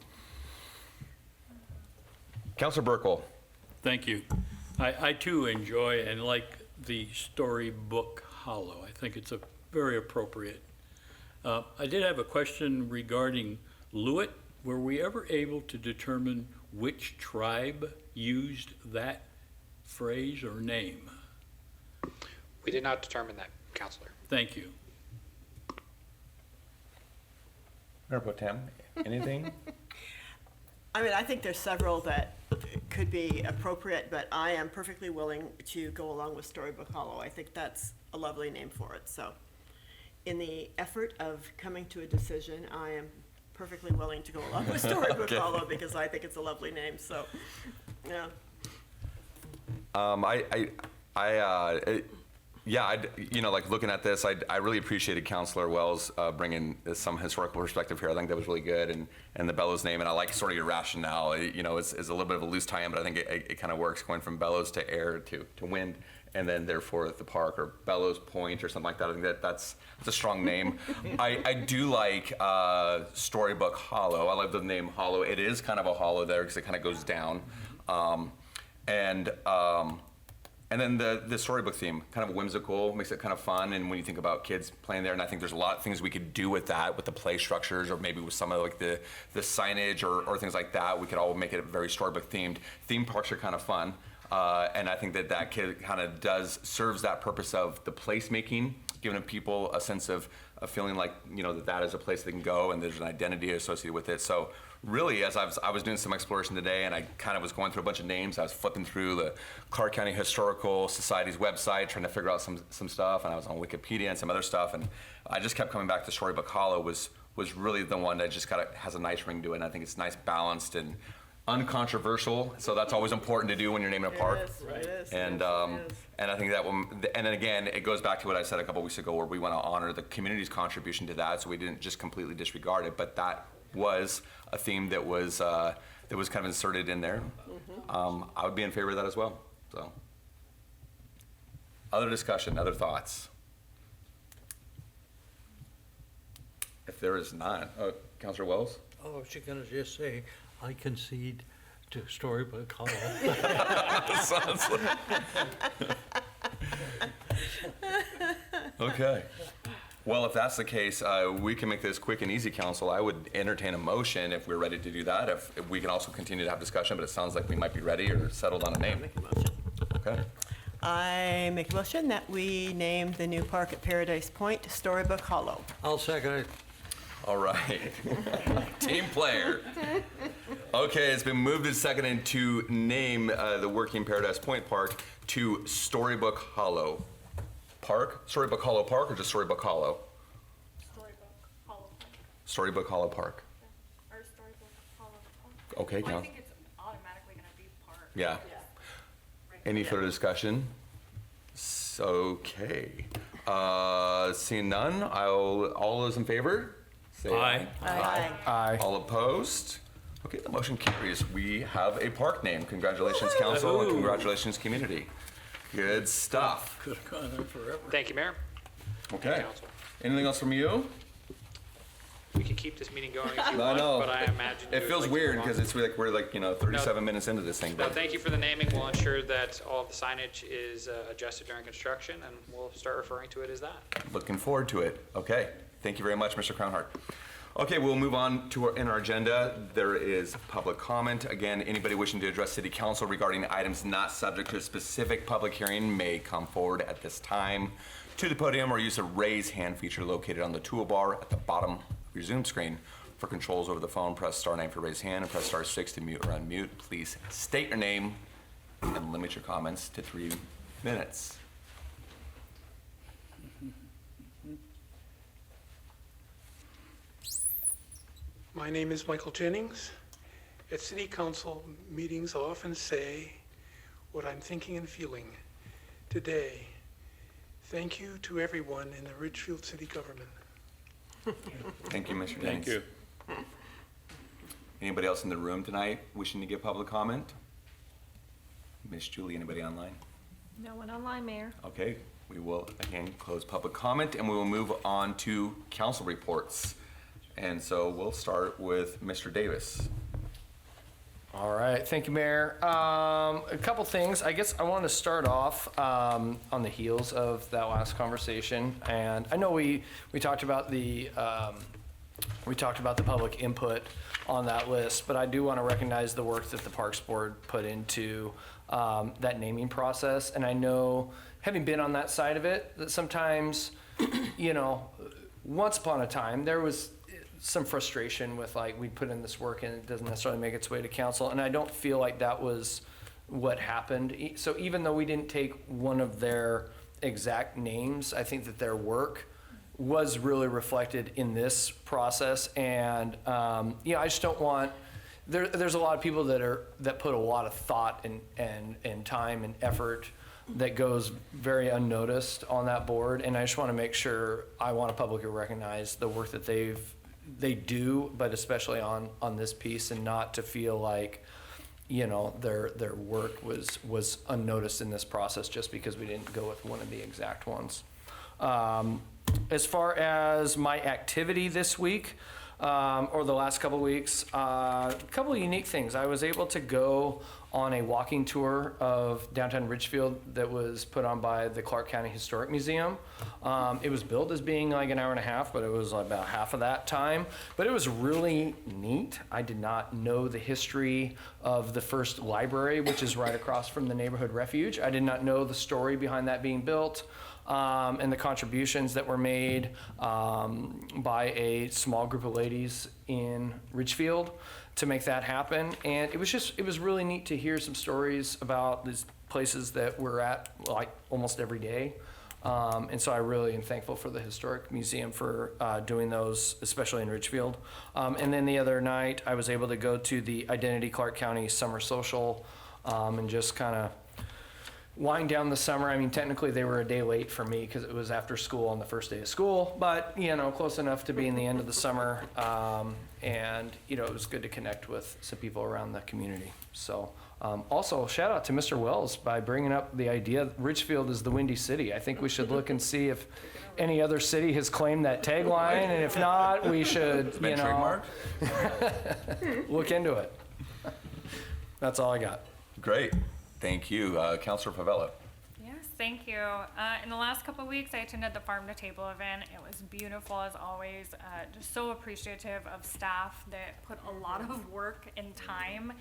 Councilor Burkle. Thank you. I too enjoy and like the storybook Hollow. I think it's very appropriate. I did have a question regarding Lewitt. Were we ever able to determine which tribe used that phrase or name? We did not determine that, Counselor. Thank you. Mayor Pro Tem, anything? I mean, I think there's several that could be appropriate, but I am perfectly willing to go along with Storybook Hollow. I think that's a lovely name for it. So in the effort of coming to a decision, I am perfectly willing to go along with Storybook Hollow because I think it's a lovely name. So Yeah. Like looking at this, I really appreciated Councilor Wells bringing some historical perspective here. I think that was really good, and the Bellows name, and I like sort of your rationale. It's a little bit of a loose tie-in, but I think it kind of works, going from bellows to air to wind, and then therefore the park, or Bellows Point or something like that. I think that's a strong name. I do like Storybook Hollow. I love the name Hollow. It is kind of a hollow there because it kind of goes down. And then the storybook theme, kind of whimsical, makes it kind of fun. And when you think about kids playing there, and I think there's a lot of things we could do with that, with the play structures, or maybe with some of like the signage or things like that, we could all make it very storybook themed. Theme parks are kind of fun. And I think that kid kind of serves that purpose of the placemaking, giving people a sense of feeling like, that is a place they can go and there's an identity associated with it. So really, as I was doing some exploration today, and I kind of was going through a bunch of names, I was flipping through the Clark County Historical Society's website, trying to figure out some stuff, and I was on Wikipedia and some other stuff, and I just kept coming back to Storybook Hollow was really the one that just has a nice ring to it, and I think it's nice, balanced, and uncontroversial, so that's always important to do when you're naming a park. It is. And I think that will, and then again, it goes back to what I said a couple weeks ago, where we want to honor the community's contribution to that, so we didn't just completely disregard it, but that was a theme that was kind of inserted in there. I would be in favor of that as well. So, other discussion, other thoughts? If there is none, Councilor Wells. Oh, I was just gonna just say, I concede to Storybook Hollow. Sounds like. Okay. Well, if that's the case, we can make this quick and easy, Council. I would entertain a motion if we're ready to do that. If we can also continue to have discussion, but it sounds like we might be ready or settled on a name. Make a motion. Okay. I make a motion that we name the new park at Paradise Point Storybook Hollow. I'll second it. All right. Team player. Okay, it's been moved and seconded to name the working Paradise Point Park to Storybook Hollow Park. Storybook Hollow Park, or just Storybook Hollow? Storybook Hollow Park. Storybook Hollow Park. Or Storybook Hollow Park. Okay, Well, I Council. think it's automatically gonna be park. Yeah. Any further discussion? Okay. Seeing none, all those in favor? Say Aye. Aye. All opposed? Okay, the motion carries. We have a park name. Congratulations, council, and congratulations, community. Good stuff. Could have gone on forever. Thank you, Mayor. Okay. Council. Anything else from you? We can keep this meeting going if you I want, know. but I imagine you It would feels like to weird move on. because it's like we're 37 minutes into this thing. No, But thank you for the naming. We'll ensure that all of the signage is adjusted during construction, and we'll start referring to it as that. looking forward to it. Okay. Thank you very much, Mr. Crownhart. Okay, we'll move on to in our agenda. There is public comment. Again, anybody wishing to address City Council regarding items not subject to a specific public hearing may come forward at this time to the podium or use a raise hand feature located on the toolbar at the bottom of your Zoom screen. For controls over the phone, press star 9 for raise hand and press star 6 to mute or unmute. Please state your name and limit your comments to 3 minutes. My name is Michael Jennings. At City Council meetings, I often say what I'm thinking and feeling. Today, thank you to everyone in the Ridgefield City government. Thank you, Mr. Thank Jennings. you. Anybody else in the room tonight wishing to give public comment? Miss Julie, anybody online? No one online, Mayor. Okay, we will again close public comment and we will move on to council reports. And so we'll start with Mr. Davis. All right, thank you, Mayor. A couple things. I guess I want to start off on the heels of that last conversation, and I know we talked about the public input on that list, but I do want to recognize the work that the Parks Board put into that naming process, and I know, having been on that side of it, that sometimes, once upon a time there was some frustration with we put in this work and it doesn't necessarily make its way to council, and I don't feel like that was what happened. So even though we didn't take one of their exact names, I think that their work was really reflected in this process, and I just don't want there's a lot of people that put a lot of thought and time and effort that goes very unnoticed on that board, and I just want to make sure I want to publicly recognize the work that they do, but especially on this piece, and not to feel like, you know, their work was unnoticed in this process just because we didn't go with one of the exact ones. As far as my activity this week, or the last couple of weeks, a couple of unique things. I was able to go on a walking tour of downtown Ridgefield that was put on by the Clark County Historic Museum. It was billed as being like an hour and a half, but it was about half of that time. But it was really neat. I did not know the history of the first library, which is right across from the neighborhood refuge. I did not know the story behind that being built. And the contributions that were made by a small group of ladies in Ridgefield to make that happen. And it was really neat to hear some stories about these places that we're at like almost every day. And so I really am thankful for the Historic Museum for doing those, especially in Ridgefield. And then the other night, I was able to go to the Identity Clark County Summer Social and just kind of wind down the summer. I mean, technically they were a day late for me because it was after school on the first day of school, but, you know, close enough to be in the end of the summer. And, you know, it was good to connect with some people around the community. So also shout out to Mr. Wells by bringing up the idea that Ridgefield is the Windy City. I think we should look and see if any other city has claimed that tagline. And if not, we should, you know, look into it. That's all I got. Great. Thank you. Councilor Pavella. Yes, thank you. In the last couple of weeks, I attended the Farm to Table event. It was beautiful as always. Just so appreciative of staff that put a lot of work and time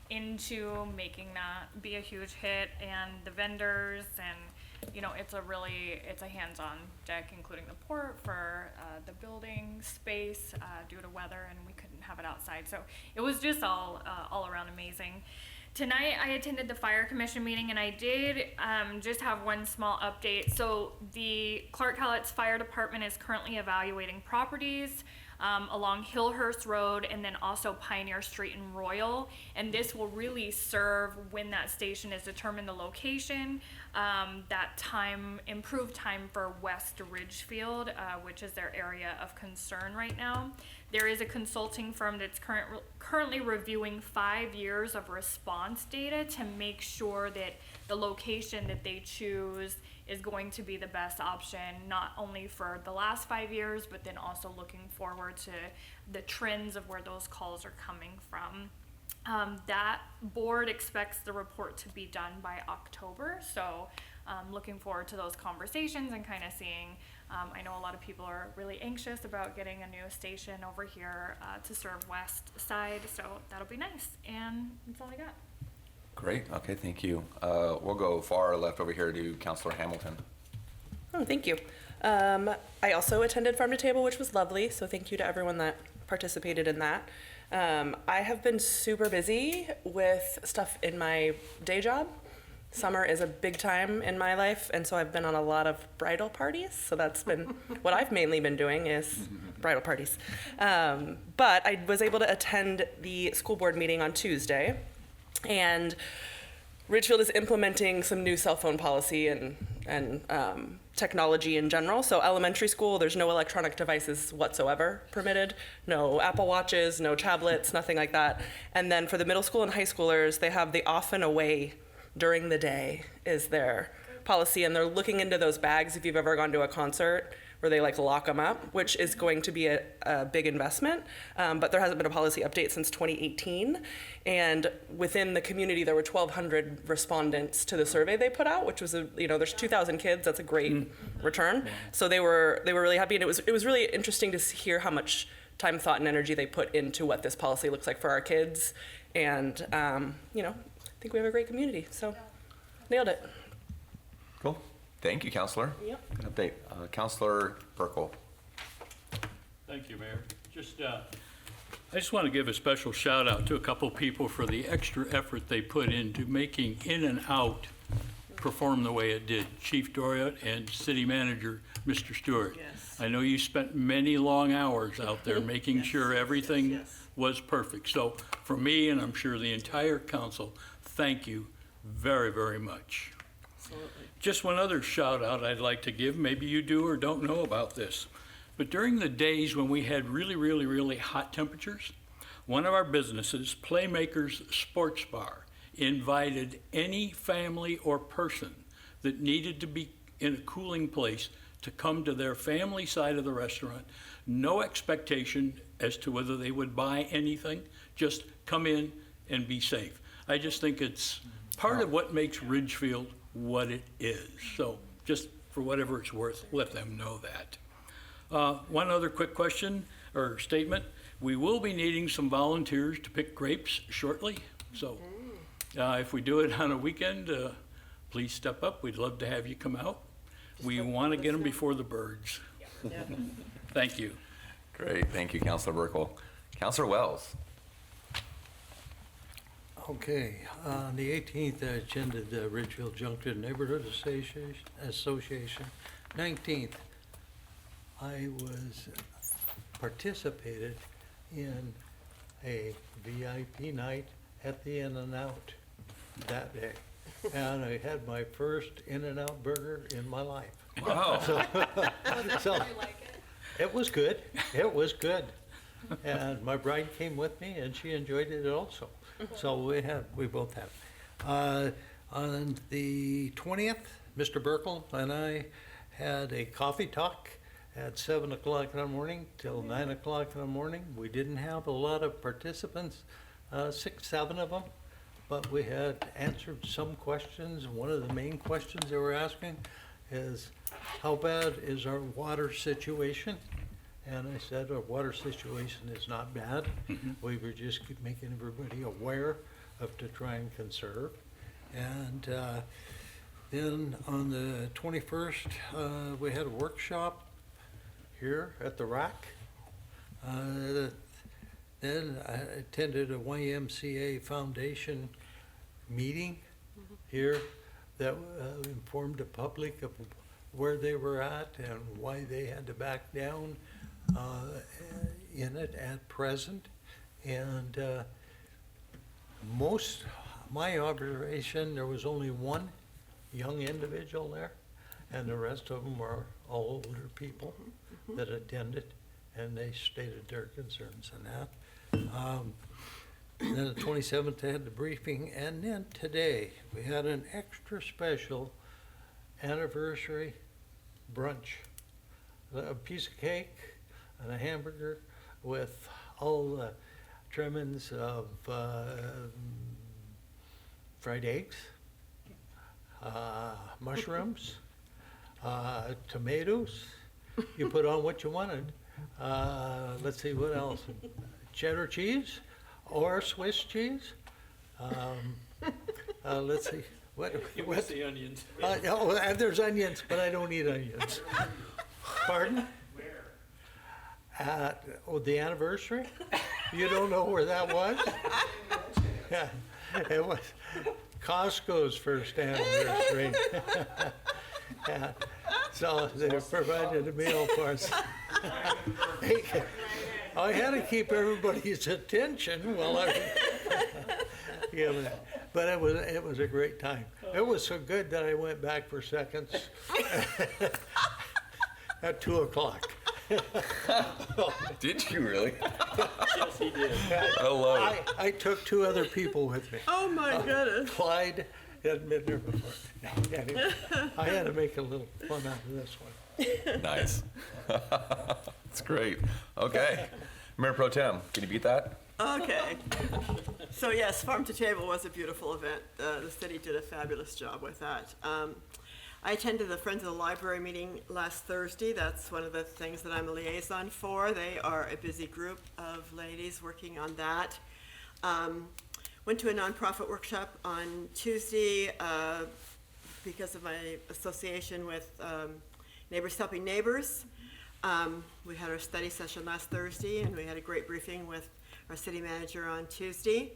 into making that be a huge hit, and the vendors, and you know, it's a hands-on deck, including the port for the building space due to weather, and we couldn't have it outside. So it was just all around amazing. Tonight, I attended the Fire Commission meeting, and I did just have one small update. So the Clark Cowlitz Fire Department is currently evaluating properties along Hillhurst Road and then also Pioneer Street in Royal. And this will really serve, when that station is determined the location, that time, improved time for West Ridgefield, which is their area of concern right now. There is a consulting firm that's currently reviewing 5 years of response data to make sure that the location that they choose is going to be the best option, not only for the last 5 years, but then also looking forward to the trends of where those calls are coming from. That board expects the report to be done by October, so looking forward to those conversations and kind of seeing. I know a lot of people are really anxious about getting a new station over here to serve West Side, so that'll be nice. And that's all I got. Great. Okay, thank you. We'll go far left over here to Councilor Hamilton. Oh, thank you. I also attended Farm to Table, which was lovely, so thank you to everyone that participated in that. I have been super busy with stuff in my day job. Summer is a big time in my life, and so I've been on a lot of bridal parties, so that's been what I've mainly been doing is bridal parties. But I was able to attend the school board meeting on Tuesday, and Ridgefield is implementing some new cell phone policy and technology in general. So elementary school, there's no electronic devices whatsoever permitted, no Apple Watches, no tablets, nothing like that. And then for the middle school and high schoolers, they have the off and away during the day is their policy, and they're looking into those bags if you've ever gone to a concert where they like lock them up, which is going to be a big investment. But there hasn't been a policy update since 2018. And within the community, there were 1,200 respondents to the survey they put out, which was there's 2,000 kids. That's a great return. So they were really happy, and it was really interesting to hear how much time, thought, and energy they put into what this policy looks like for our kids. And I think we have a great community, so nailed it. Cool. Thank you, Councilor. Yep. Good update. Councilor Burkle. Thank you, Mayor. I just want to give a special shout out to a couple people for the extra effort they put into making in and out perform the way it did. Chief Doria and City Manager, Mr. Stewart. Yes. I know you spent many long hours out there making sure everything was perfect. So for me, and I'm sure the entire council, thank you very, very much. Absolutely. Just one other shout out I'd like to give, maybe you do or don't know about this, but during the days when we had really, really, really hot temperatures, one of our businesses, Playmakers Sports Bar, invited any family or person that needed to be in a cooling place to come to their family side of the restaurant. No expectation as to whether they would buy anything, just come in and be safe. I just think it's part of what makes Ridgefield what it is. So just for whatever it's worth, let them know that. One other quick question or statement. We will be needing some volunteers to pick grapes shortly. So if we do it on a weekend, please step up. We'd love to have you come out. We want to get them before the birds. Thank you. Great, thank you, Councilor Burkle. Councilor Wells. Okay, on the 18th, I attended the Ridgefield Junction Neighborhood Association. 19th, I participated in a VIP night at the In-N-Out that day. And I had my first In-N-Out burger in my life. Wow. So it was good. It was good. And my bride came with me and she enjoyed it also. So we both have. On the 20th, Mr. Burkle and I had a coffee talk at 7 o'clock in the morning till 9 o'clock in the morning. We didn't have a lot of participants, 6, 7 of them, but we had answered some questions. One of the main questions they were asking is, how bad is our water situation? And I said, our water situation is not bad. We were just making everybody aware of to try and conserve. And then on the 21st, we had a workshop here at the RAC. Then I attended a YMCA Foundation meeting here that informed the public of where they were at and why they had to back down in it at present. And my observation, there was only one young individual there, and the rest of them were all older people that attended, and they stated their concerns on that. Then the 27th, I had the briefing, and then today, we had an extra special anniversary brunch. A piece of cake and a hamburger with all the trimmings of fried eggs, mushrooms, tomatoes. You put on what you wanted. Let's see, what else? Cheddar cheese or Swiss cheese. Let's see. What's the onions? And there's onions, but I don't eat onions. Pardon? Where? The anniversary? You don't know where that was? Yeah, it was Costco's first anniversary. Yeah. So they provided a meal for us. I had to keep everybody's attention while I was but it was a great time. It was so good that I went back for seconds at 2 o'clock. Did you really? Yes, he did. I love it. I took 2 other people with me. Oh, my goodness. Clyde hadn't been there before. Anyway, I had to make a little fun out of this one. Nice. That's great. Okay. Mayor Pro Tem, can you beat that? Okay. So yes, Farm to Table was a beautiful event. The city did a fabulous job with that. I attended the Friends of the Library meeting last Thursday. That's one of the things that I'm a liaison for. They are a busy group of ladies working on that. Went to a nonprofit workshop on Tuesday because of my association with Neighbors Helping Neighbors. We had our study session last Thursday, and we had a great briefing with our city manager on Tuesday.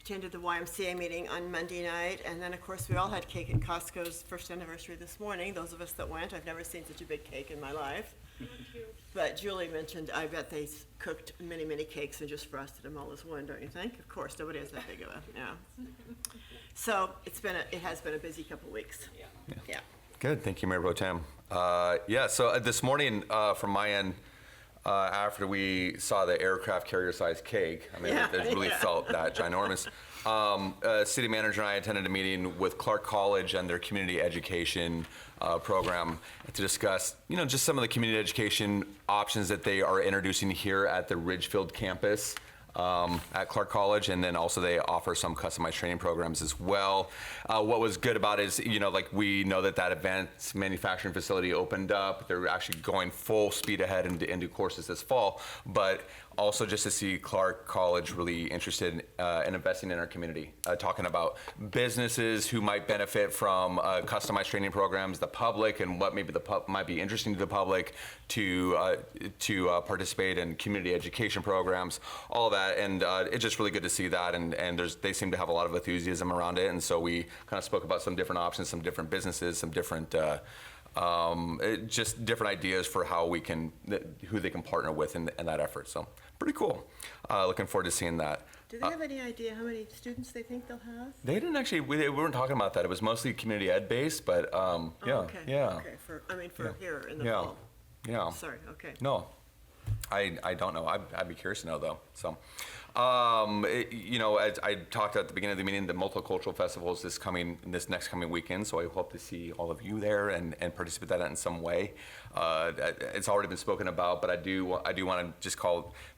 attended the YMCA meeting on Monday night, and then, of course, we all had cake at Costco's first anniversary this morning. Those of us that went, I've never seen such a big cake in my life. But Julie mentioned, I bet they cooked many, many cakes and just frosted them all as one, don't you think? Of course, nobody has that big of a, yeah. So it has been a busy couple weeks. Yeah. Good, thank you, Mayor Pro Tem. So this morning, from my end, after we saw the aircraft carrier-sized cake, I mean, it really felt that ginormous. City manager and I attended a meeting with Clark College and their community education program to discuss, just some of the community education options that they are introducing here at the Ridgefield campus. At Clark College, and then also they offer some customized training programs as well. What was good about it is, we know that advanced manufacturing facility opened up. They're actually going full speed ahead into courses this fall, but also just to see Clark College really interested in investing in our community, talking about businesses who might benefit from customized training programs, the public, and what maybe might be interesting to the public to participate in community education programs, all that. And it's just really good to see that, and they seem to have a lot of enthusiasm around it, and so we kind of spoke about some different options, some different businesses, some different just different ideas for how who they can partner with in that effort. So pretty cool. Looking forward to seeing that. Do they have any idea how many students they think they'll have? They didn't actually, we weren't talking about that. It was mostly community ed based, but yeah. Okay, for here in the fall. Yeah. Sorry, okay. No, I don't know. I'd be curious to know though. So, as I talked at the beginning of the meeting, the Multicultural Festival is this next coming weekend. So I hope to see all of you there and participate in that in some way. It's already been spoken about, but I do want to just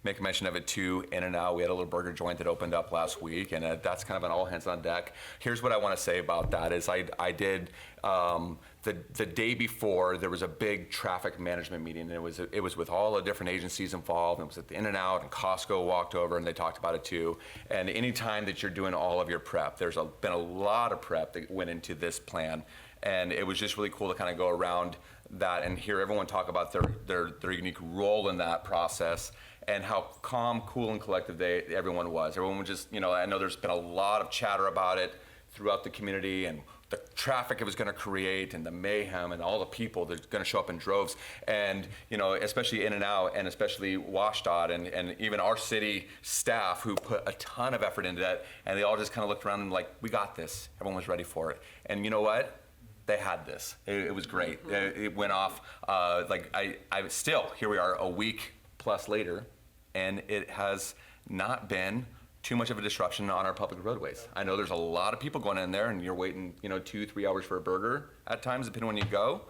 make a mention of it too. In and Out, we had a little burger joint that opened up last week, and that's kind of an all hands on deck. Here's what I want to say about that is I did. The day before, there was a big traffic management meeting, and it was with all the different agencies involved. It was at the In and Out, and Costco walked over, and they talked about it too. And any time that you're doing all of your prep, there's been a lot of prep that went into this plan, and it was just really cool to kind of go around that and hear everyone talk about their unique role in that process, and how calm, cool, and collective everyone was. Everyone was just, I know there's been a lot of chatter about it throughout the community, and the traffic it was going to create, and the mayhem, and all the people that are going to show up in droves, and especially In and Out, and especially WashDOT, and even our city staff who put a ton of effort into that, and they all just kind of looked around and like, we got this. Everyone was ready for it, and you know what? They had this. It was great. It went off. I still, here we are a week plus later, and it has not been too much of a disruption on our public roadways. I know there's a lot of people going in there, and you're waiting, 2-3 hours for a burger at times, depending on when you go.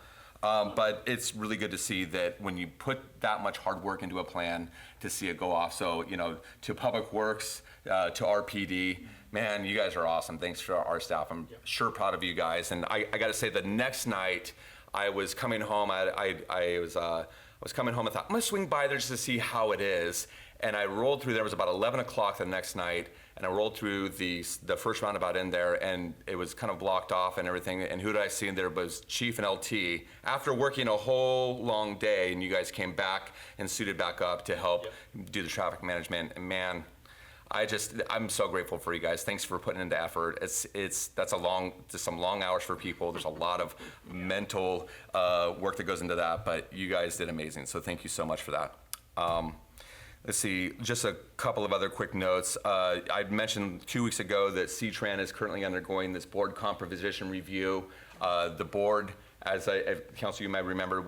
But it's really good to see that when you put that much hard work into a plan, to see it go off. So, to Public Works, to RPD, man, you guys are awesome. Thanks for our staff. I'm sure proud of you guys. And I got to say, the next night I was coming home, I was coming home and thought, I'm gonna swing by there just to see how it is. And I rolled through there. It was about 11 o'clock the next night, and I rolled through the first roundabout in there, and it was kind of blocked off and everything. And who did I see in there was Chief and LT. After working a whole long day, and you guys came back and suited back up to help do the traffic management. And man, I'm so grateful for you guys. Thanks for putting into effort. That's some long hours for people. There's a lot of mental work that goes into that, but you guys did amazing. So thank you so much for that. Let's see, just a couple of other quick notes. I mentioned 2 weeks ago that C-Tran is currently undergoing this board composition review. The board, as Council, you might remember,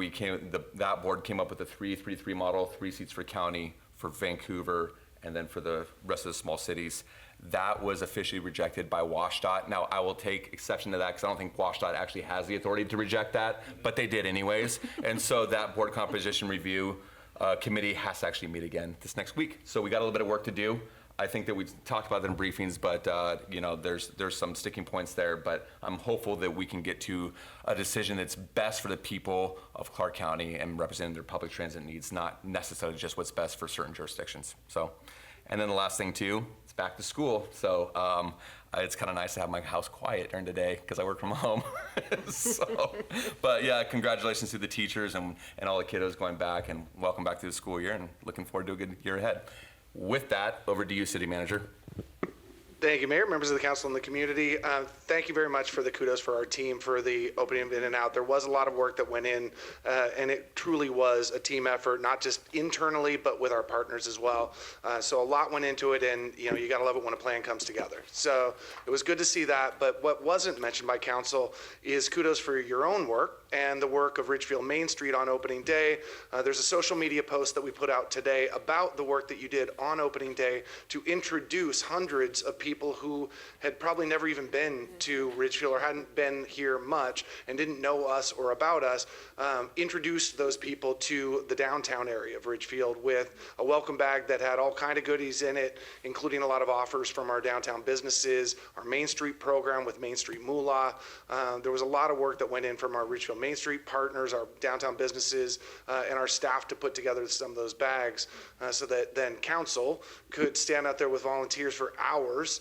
that board came up with a 3-3-3 model, 3 seats for county, for Vancouver, and then for the rest of the small cities. That was officially rejected by WashDOT. Now, I will take exception to that because I don't think WashDOT actually has the authority to reject that, but they did anyways. And so that board composition review committee has to actually meet again this next week. So we got a little bit of work to do. I think that we've talked about that in briefings, but there's some sticking points there. But I'm hopeful that we can get to a decision that's best for the people of Clark County and representing their public transit needs, not necessarily just what's best for certain jurisdictions. So, and then the last thing too, it's back to school. So it's kind of nice to have my house quiet during the day because I work from home. But yeah, congratulations to the teachers and all the kiddos going back, and welcome back to the school year, and looking forward to a good year ahead. With that, over to you, City Manager. Thank you, Mayor, members of the council and the community. Thank you very much for the kudos for our team for the opening of In and Out. There was a lot of work that went in, and it truly was a team effort, not just internally, but with our partners as well. So a lot went into it, and you got to love it when a plan comes together. So it was good to see that. But what wasn't mentioned by council is kudos for your own work and the work of Ridgefield Main Street on opening day. There's a social media post that we put out today about the work that you did on opening day to introduce hundreds of people who had probably never even been to Ridgefield or hadn't been here much and didn't know us or about us, introduced those people to the downtown area of Ridgefield with a welcome bag that had all kind of goodies in it, including a lot of offers from our downtown businesses, our Main Street program with Main Street Moolah. There was a lot of work that went in from our Ridgefield Main Street partners, our downtown businesses, and our staff to put together some of those bags so that then council could stand out there with volunteers for hours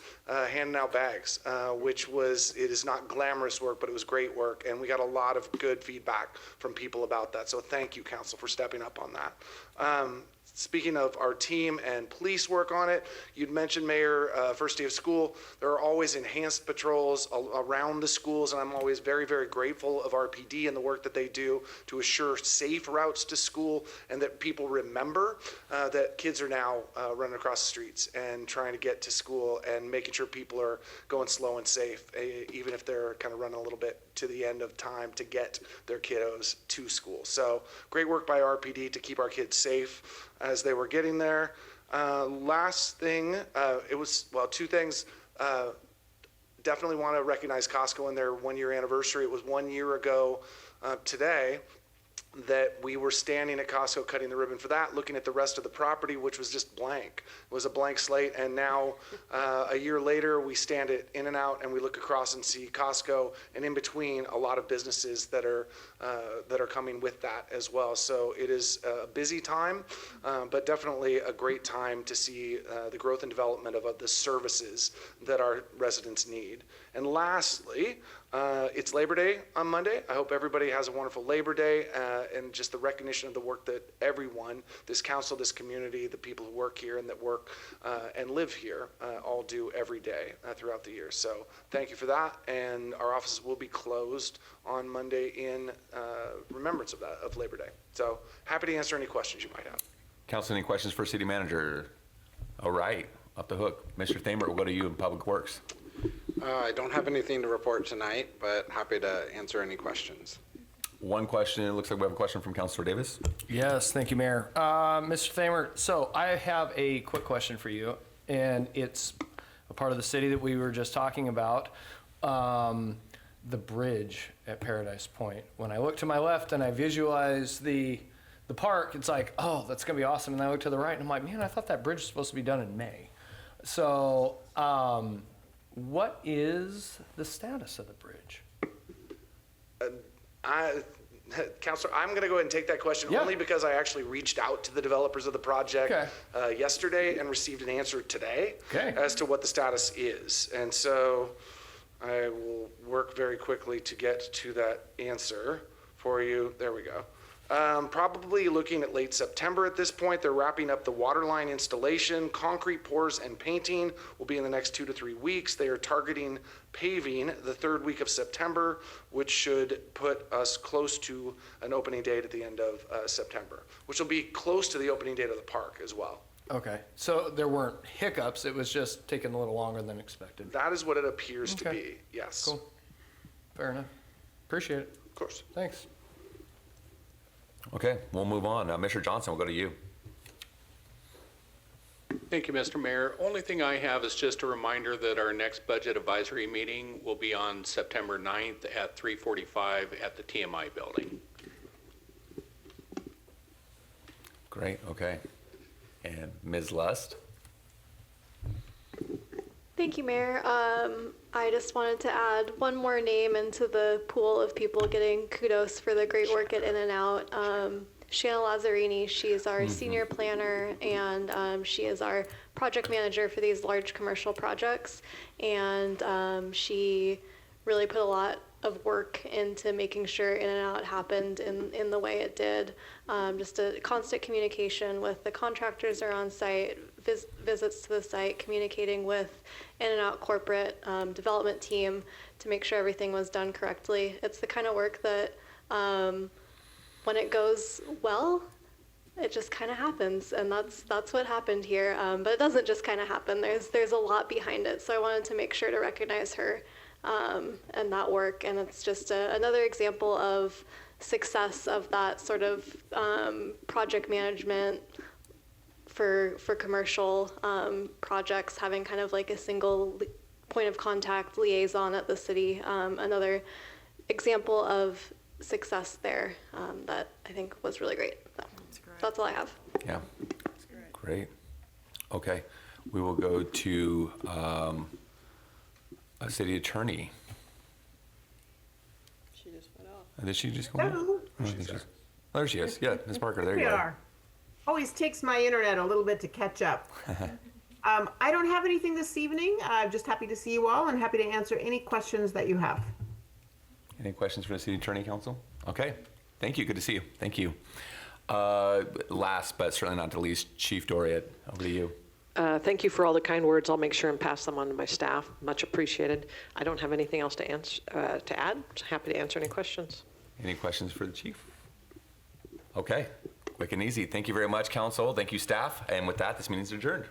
handing out bags, which it is not glamorous work, but it was great work, and we got a lot of good feedback from people about that. So thank you, council, for stepping up on that. Speaking of our team and police work on it, you'd mentioned, Mayor, first day of school, there are always enhanced patrols around the schools, and I'm always very, very grateful of RPD and the work that they do to assure safe routes to school and that people remember that kids are now running across the streets and trying to get to school and making sure people are going slow and safe, even if they're kind of running a little bit to the end of time to get their kiddos to school. So great work by RPD to keep our kids safe as they were getting there. Last thing, two things. Definitely want to recognize Costco and their 1 year anniversary. It was 1 year ago today that we were standing at Costco cutting the ribbon for that, looking at the rest of the property, which was just blank. It was a blank slate, and now a year later, we stand at In and Out and we look across and see Costco, and in between, a lot of businesses that are coming with that as well. So it is a busy time, but definitely a great time to see the growth and development of the services that our residents need. And lastly, it's Labor Day on Monday. I hope everybody has a wonderful Labor Day and just the recognition of the work that everyone, this council, this community, the people who work here and that work and live here all do every day throughout the year. So thank you for that. And our offices will be closed on Monday in remembrance of that, of Labor Day. So happy to answer any questions you might have. Council, any questions for City Manager? All right, off the hook. Mr. Thamer, what are you in Public Works? I don't have anything to report tonight, but happy to answer any questions. One question, it looks like we have a question from Councilor Davis. Yes, thank you, Mayor. Mr. Thamer, so I have a quick question for you, and it's a part of the city that we were just talking about, the bridge at Paradise Point. When I look to my left and I visualize the park, it's like, oh, that's gonna be awesome. And I look to the right and I'm like, man, I thought that bridge was supposed to be done in May. So, what is the status of the bridge? Counselor, I'm going to go ahead and take that question only because I actually reached out to the developers of the project yesterday and received an answer today as to what the status is. And so I will work very quickly to get to that answer for you. There we go. Probably looking at late September at this point. They're wrapping up the water line installation. Concrete pours and painting will be in the next 2 to 3 weeks. They are targeting paving the 3rd week of September, which should put us close to an opening date at the end of September, which will be close to the opening date of the park as well. Okay, so there weren't hiccups, it was just taking a little longer than expected. That is what it appears to be, yes. Cool, fair enough. Appreciate it. Of course. Thanks. Okay, we'll move on. Mr. Johnson, we'll go to you. Thank you, Mr. Mayor. Only thing I have is just a reminder that our next budget advisory meeting will be on September 9th at 3:45 at the TMI building. Great, okay. And Ms. Lust? Thank you, Mayor. I just wanted to add one more name into the pool of people getting kudos for the great work at In and Out. Shanna Lazzarini, she's our senior planner, and she is our project manager for these large commercial projects. And she really put a lot of work into making sure In and Out happened in the way it did. Just a constant communication with the contractors that are on site, visits to the site, communicating with In-N-Out corporate development team to make sure everything was done correctly. It's the kind of work that when it goes well, it just kind of happens, and that's what happened here. But it doesn't just kind of happen. There's a lot behind it. So I wanted to make sure to recognize her and that work. And it's just another example of success of that sort of project management for commercial projects, having kind of like a single point of contact liaison at the city. Another example of success there that I think was really great. So that's all I have. Yeah. Great. Okay. We will go to a city attorney. She just went off. Did she just go? Hello. There she is. Yeah, Ms. Parker, there Here you we are. are. Always takes my internet a little bit to catch up. I don't have anything this evening. I'm just happy to see you all and happy to answer any questions that you have. Any questions for the city attorney council? Okay. Thank you. Good to see you. Thank you. Last but certainly not the least, Chief Doriot, over to you. Thank you for all the kind words. I'll make sure and pass them on to my staff. Much appreciated. I don't have anything else to add. Happy to answer any questions. Any questions for the chief? Okay. Quick and easy. Thank you very much, council. Thank you, staff. And with that, this meeting is adjourned.